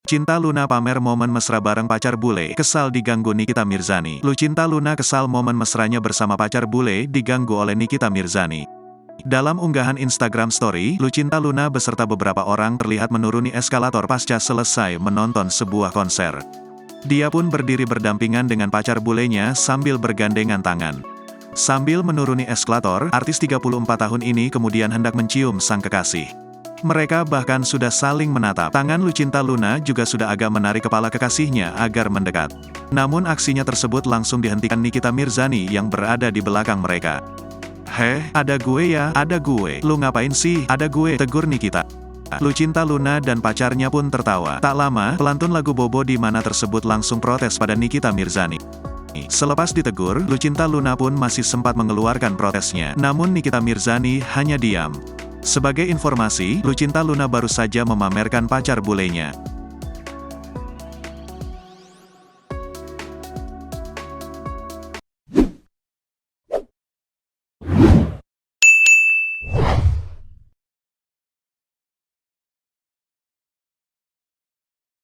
Cinta Luna pamer momen mesra bareng pacar bule, kesal diganggu Nikita Mirzani. Lucinta Luna kesal momen mesranya bersama pacar bule diganggu oleh Nikita Mirzani. Dalam unggahan Instagram Story, Lucinta Luna beserta beberapa orang terlihat menuruni eskalator pasca selesai menonton sebuah konser. Dia pun berdiri berdampingan dengan pacar bulenya sambil bergandengan tangan. Sambil menuruni eskalator, artis 34 tahun ini kemudian hendak mencium sang kekasih. Mereka bahkan sudah saling menatap. Tangan Lucinta Luna juga sudah agak menarik kepala kekasihnya agar mendekat. Namun aksinya tersebut langsung dihentikan Nikita Mirzani yang berada di belakang mereka. "Heh, ada gue ya, ada gue. Lu ngapain sih? Ada gue," tegur Nikita. Lucinta Luna dan pacarnya pun tertawa. Tak lama, pelantun lagu Bobo di mana tersebut langsung protes pada Nikita Mirzani. Selepas ditegur, Lucinta Luna pun masih sempat mengeluarkan protesnya. Namun Nikita Mirzani hanya diam. Sebagai informasi, Lucinta Luna baru saja memamerkan pacar bulenya.